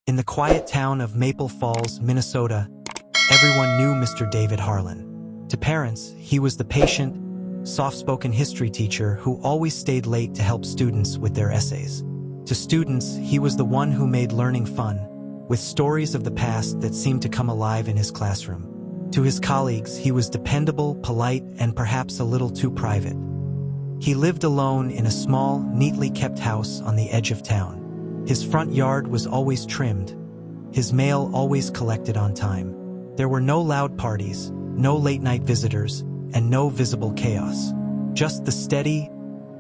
In the quiet town of Maple Falls, Minnesota, everyone knew Mr. David Harlan. To parents, he was the patient, soft-spoken history teacher who always stayed late to help students with their essays. To students, he was the one who made learning fun, with stories of the past that seemed to come alive in his classroom. To his colleagues, he was dependable, polite, and perhaps a little too private. He lived alone in a small, neatly kept house on the edge of town. His front yard was always trimmed, his mail always collected on time. There were no loud parties, no late-night visitors, and no visible chaos. Just the steady,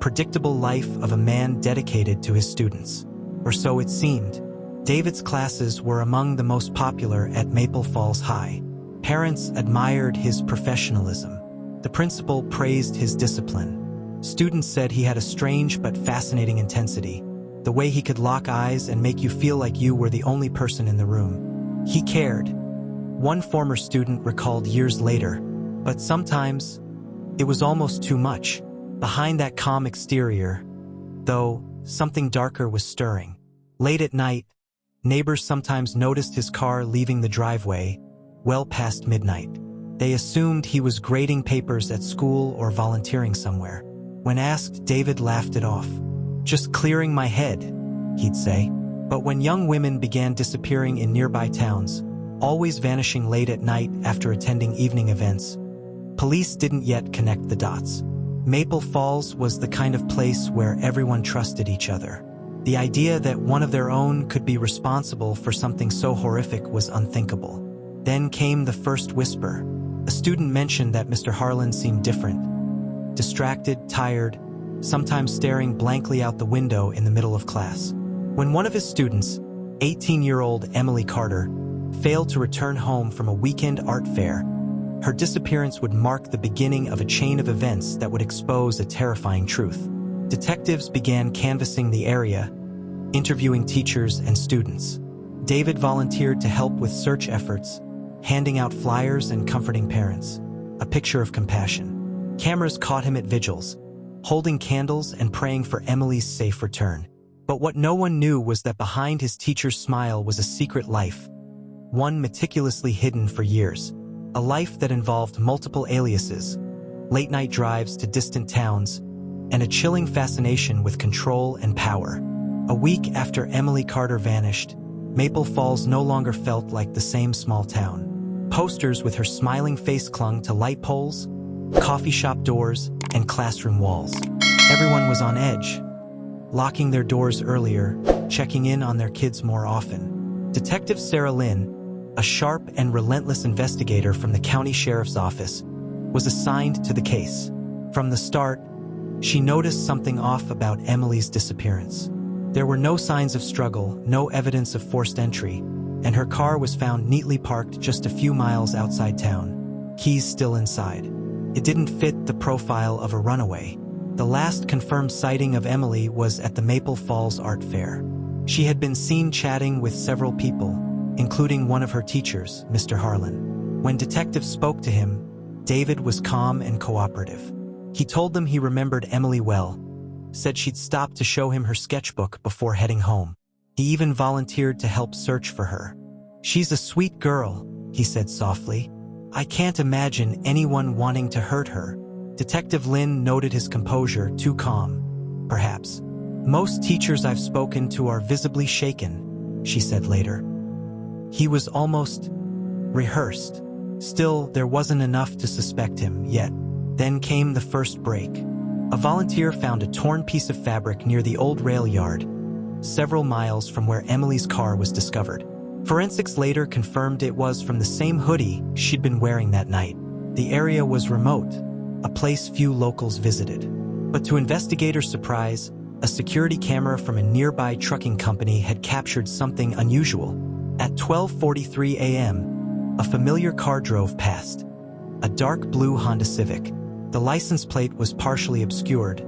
predictable life of a man dedicated to his students. Or so it seemed. David's classes were among the most popular at Maple Falls High. Parents admired his professionalism. The principal praised his discipline. Students said he had a strange but fascinating intensity, the way he could lock eyes and make you feel like you were the only person in the room. He cared. One former student recalled years later, but sometimes it was almost too much. Behind that calm exterior, though, something darker was stirring. Late at night, neighbors sometimes noticed his car leaving the driveway well past midnight. They assumed he was grading papers at school or volunteering somewhere. When asked, David laughed it off. "Just clearing my head," he'd say. But when young women began disappearing in nearby towns, always vanishing late at night after attending evening events, police didn't yet connect the dots. Maple Falls was the kind of place where everyone trusted each other. The idea that one of their own could be responsible for something so horrific was unthinkable. Then came the first whisper. A student mentioned that Mr. Harlan seemed different. Distracted, tired, sometimes staring blankly out the window in the middle of class. When one of his students, 18-year-old Emily Carter, failed to return home from a weekend art fair, her disappearance would mark the beginning of a chain of events that would expose a terrifying truth. Detectives began canvassing the area, interviewing teachers and students. David volunteered to help with search efforts, handing out flyers and comforting parents. A picture of compassion. Cameras caught him at vigils, holding candles and praying for Emily's safe return. But what no one knew was that behind his teacher's smile was a secret life, one meticulously hidden for years. A life that involved multiple aliases, late-night drives to distant towns, and a chilling fascination with control and power. A week after Emily Carter vanished, Maple Falls no longer felt like the same small town. Posters with her smiling face clung to light poles, coffee shop doors, and classroom walls. Everyone was on edge, locking their doors earlier, checking in on their kids more often. Detective Sarah Lynn, a sharp and relentless investigator from the county sheriff's office, was assigned to the case. From the start, she noticed something off about Emily's disappearance. There were no signs of struggle, no evidence of forced entry, and her car was found neatly parked just a few miles outside town, keys still inside. It didn't fit the profile of a runaway. The last confirmed sighting of Emily was at the Maple Falls Art Fair. She had been seen chatting with several people, including one of her teachers, Mr. Harlan. When detectives spoke to him, David was calm and cooperative. He told them he remembered Emily well, said she'd stopped to show him her sketchbook before heading home. He even volunteered to help search for her. "She's a sweet girl," he said softly. "I can't imagine anyone wanting to hurt her." Detective Lynn noted his composure, too calm, perhaps. "Most teachers I've spoken to are visibly shaken," she said later. He was almost rehearsed. Still, there wasn't enough to suspect him yet. Then came the first break. A volunteer found a torn piece of fabric near the old rail yard, several miles from where Emily's car was discovered. Forensics later confirmed it was from the same hoodie she'd been wearing that night. The area was remote, a place few locals visited. But to investigators' surprise, a security camera from a nearby trucking company had captured something unusual. At 12:43 a.m., a familiar car drove past, a dark blue Honda Civic. The license plate was partially obscured,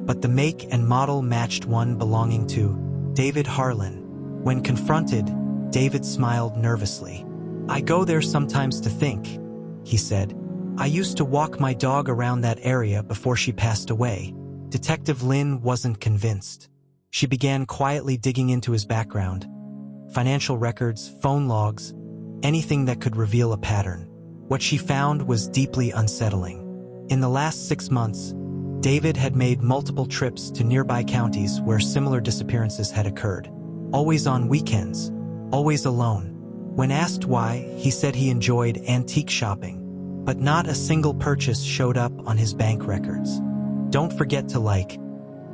but the make and model matched one belonging to David Harlan. When confronted, David smiled nervously. "I go there sometimes to think," he said. "I used to walk my dog around that area before she passed away." Detective Lynn wasn't convinced. She began quietly digging into his background, financial records, phone logs, anything that could reveal a pattern. What she found was deeply unsettling. In the last 6 months, David had made multiple trips to nearby counties where similar disappearances had occurred. Always on weekends, always alone. When asked why, he said he enjoyed antique shopping, but not a single purchase showed up on his bank records. Don't forget to like,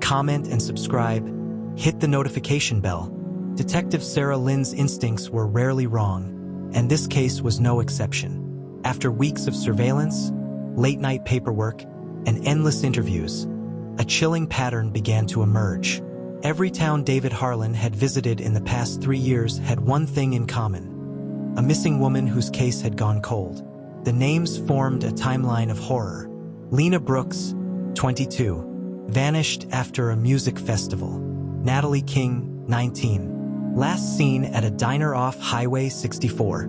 comment, and subscribe. Hit the notification bell. Detective Sarah Lynn's instincts were rarely wrong, and this case was no exception. After weeks of surveillance, late-night paperwork, and endless interviews, a chilling pattern began to emerge. Every town David Harlan had visited in the past 3 years had one thing in common: a missing woman whose case had gone cold. The names formed a timeline of horror. Lena Brooks, 22, vanished after a music festival. Natalie King, 19, last seen at a diner off Highway 64.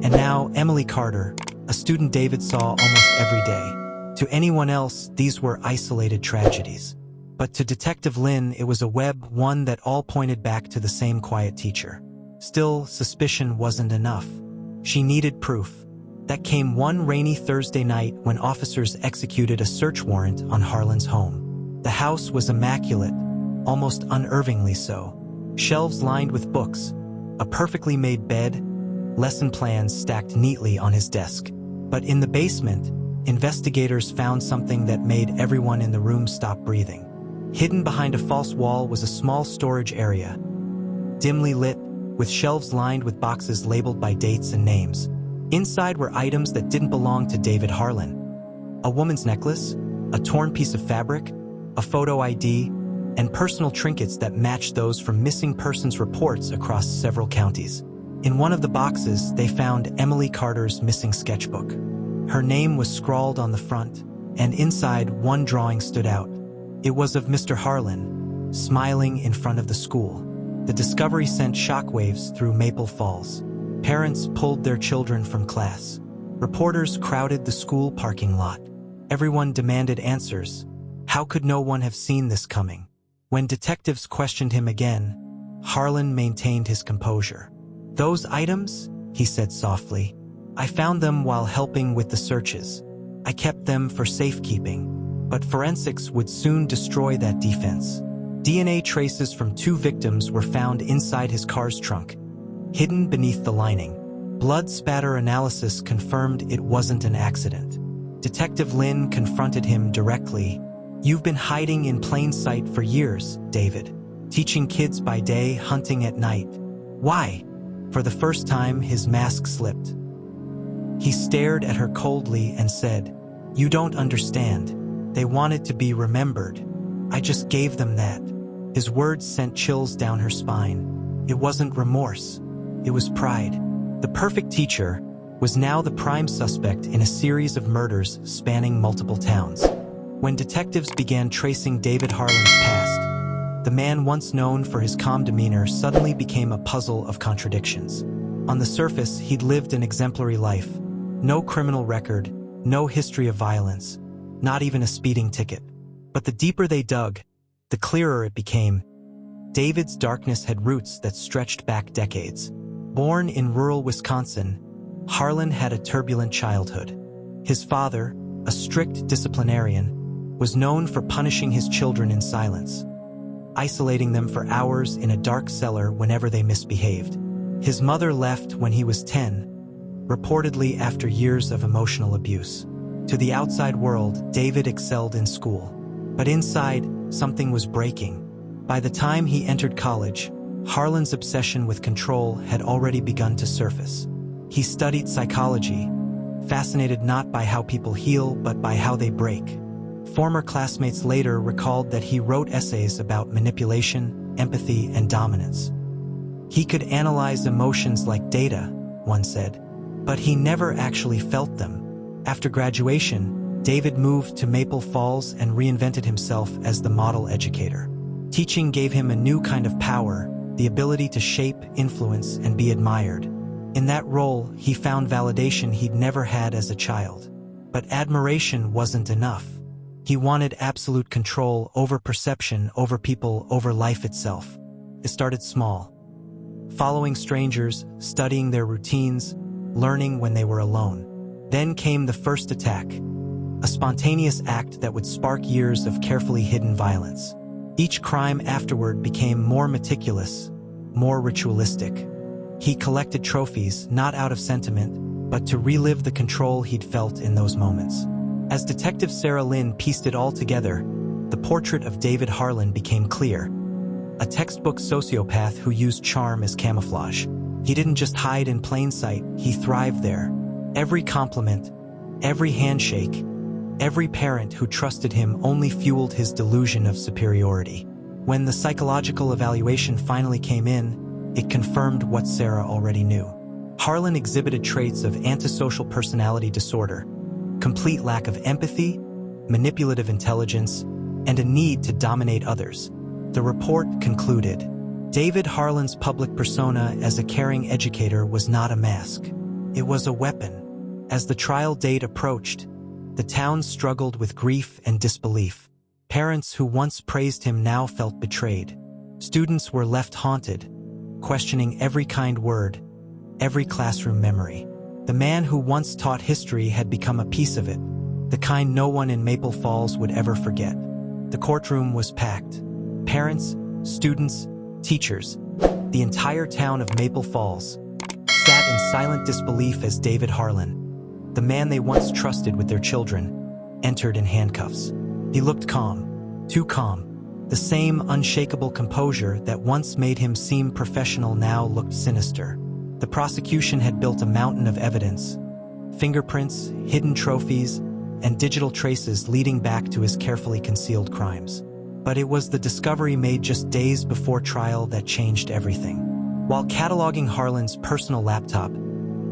And now Emily Carter, a student David saw almost every day. To anyone else, these were isolated tragedies. But to Detective Lynn, it was a web, one that all pointed back to the same quiet teacher. Still, suspicion wasn't enough. She needed proof. That came one rainy Thursday night when officers executed a search warrant on Harlan's home. The house was immaculate, almost unnervingly so. Shelves lined with books, a perfectly made bed, lesson plans stacked neatly on his desk. But in the basement, investigators found something that made everyone in the room stop breathing. Hidden behind a false wall was a small storage area, dimly lit, with shelves lined with boxes labeled by dates and names. Inside were items that didn't belong to David Harlan. A woman's necklace, a torn piece of fabric, a photo ID, and personal trinkets that matched those from missing persons reports across several counties. In one of the boxes, they found Emily Carter's missing sketchbook. Her name was scrawled on the front, and inside one drawing stood out. It was of Mr. Harlan, smiling in front of the school. The discovery sent shockwaves through Maple Falls. Parents pulled their children from class. Reporters crowded the school parking lot. Everyone demanded answers. How could no one have seen this coming? When detectives questioned him again, Harlan maintained his composure. "Those items," he said softly, "I found them while helping with the searches. I kept them for safekeeping. But forensics would soon destroy that defense." DNA traces from 2 victims were found inside his car's trunk, hidden beneath the lining. Blood spatter analysis confirmed it wasn't an accident. Detective Lynn confronted him directly. "You've been hiding in plain sight for years, David. Teaching kids by day, hunting at night. Why?" For the first time, his mask slipped. He stared at her coldly and said, "You don't understand. They wanted to be remembered. I just gave them that." His words sent chills down her spine. It wasn't remorse. It was pride. The perfect teacher was now the prime suspect in a series of murders spanning multiple towns. When detectives began tracing David Harlan's past, the man once known for his calm demeanor suddenly became a puzzle of contradictions. On the surface, he'd lived an exemplary life. No criminal record, no history of violence, not even a speeding ticket. But the deeper they dug, the clearer it became. David's darkness had roots that stretched back decades. Born in rural Wisconsin, Harlan had a turbulent childhood. His father, a strict disciplinarian, was known for punishing his children in silence, isolating them for hours in a dark cellar whenever they misbehaved. His mother left when he was 10, reportedly after years of emotional abuse. To the outside world, David excelled in school. But inside, something was breaking. By the time he entered college, Harlan's obsession with control had already begun to surface. He studied psychology, fascinated not by how people heal, but by how they break. Former classmates later recalled that he wrote essays about manipulation, empathy, and dominance. He could analyze emotions like data, one said, but he never actually felt them. After graduation, David moved to Maple Falls and reinvented himself as the model educator. Teaching gave him a new kind of power, the ability to shape, influence, and be admired. In that role, he found validation he'd never had as a child. But admiration wasn't enough. He wanted absolute control over perception, over people, over life itself. It started small. following strangers, studying their routines, learning when they were alone. Then came the first attack, a spontaneous act that would spark years of carefully hidden violence. Each crime afterward became more meticulous, more ritualistic. He collected trophies, not out of sentiment, but to relive the control he'd felt in those moments. As Detective Sarah Lynn pieced it all together, the portrait of David Harlan became clear. A textbook sociopath who used charm as camouflage. He didn't just hide in plain sight, he thrived there. Every compliment, every handshake, every parent who trusted him only fueled his delusion of superiority. When the psychological evaluation finally came in, it confirmed what Sarah already knew. Harlan exhibited traits of antisocial personality disorder, complete lack of empathy, manipulative intelligence, and a need to dominate others. The report concluded, David Harlan's public persona as a caring educator was not a mask. It was a weapon. As the trial date approached, the town struggled with grief and disbelief. Parents who once praised him now felt betrayed. Students were left haunted, questioning every kind word, every classroom memory. The man who once taught history had become a piece of it, the kind no one in Maple Falls would ever forget. The courtroom was packed. Parents, students, teachers, the entire town of Maple Falls sat in silent disbelief as David Harlan, the man they once trusted with their children, entered in handcuffs. He looked calm, too calm. The same unshakable composure that once made him seem professional now looked sinister. The prosecution had built a mountain of evidence, fingerprints, hidden trophies, and digital traces leading back to his carefully concealed crimes. But it was the discovery made just days before trial that changed everything. While cataloging Harlan's personal laptop,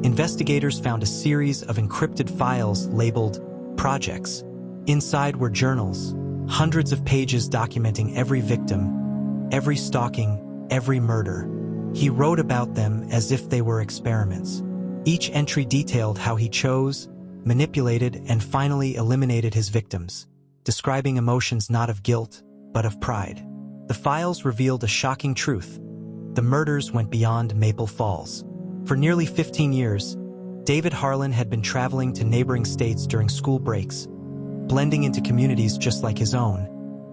investigators found a series of encrypted files labeled projects. Inside were journals, hundreds of pages documenting every victim, every stalking, every murder. He wrote about them as if they were experiments. Each entry detailed how he chose, manipulated, and finally eliminated his victims, describing emotions not of guilt, but of pride. The files revealed a shocking truth. The murders went beyond Maple Falls. For nearly 15 years, David Harlan had been traveling to neighboring states during school breaks, blending into communities just like his own,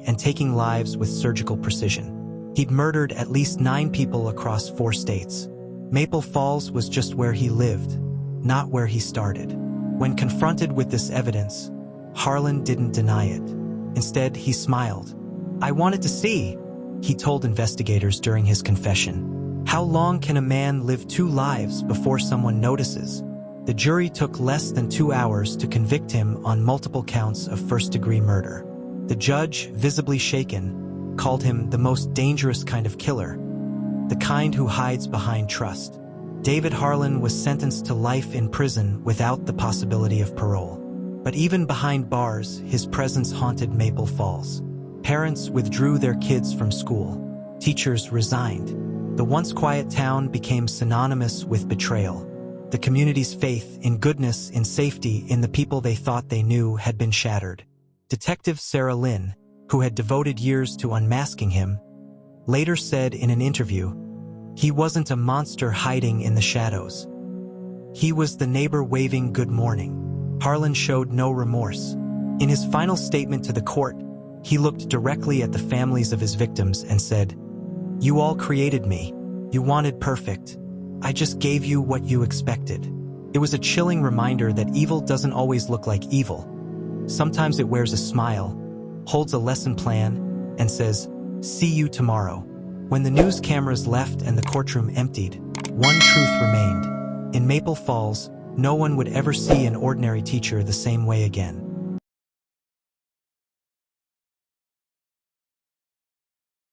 and taking lives with surgical precision. He'd murdered at least 9 people across 4 states. Maple Falls was just where he lived, not where he started. When confronted with this evidence, Harlan didn't deny it. Instead, he smiled. "I wanted to see," he told investigators during his confession. "How long can a man live 2 lives before someone notices?" The jury took less than 2 hours to convict him on multiple counts of first-degree murder. The judge, visibly shaken, called him the most dangerous kind of killer, the kind who hides behind trust. David Harlan was sentenced to life in prison without the possibility of parole. But even behind bars, his presence haunted Maple Falls. Parents withdrew their kids from school. Teachers resigned. The once quiet town became synonymous with betrayal. The community's faith in goodness, in safety, in the people they thought they knew had been shattered. Detective Sarah Lynn, who had devoted years to unmasking him, later said in an interview, "He wasn't a monster hiding in the shadows. He was the neighbor waving good morning." Harlan showed no remorse. In his final statement to the court, he looked directly at the families of his victims and said, "You all created me. You wanted perfect. I just gave you what you expected." It was a chilling reminder that evil doesn't always look like evil. Sometimes it wears a smile, holds a lesson plan, and says, "See you tomorrow." When the news cameras left and the courtroom emptied, one truth remained. In Maple Falls, no one would ever see an ordinary teacher the same way again.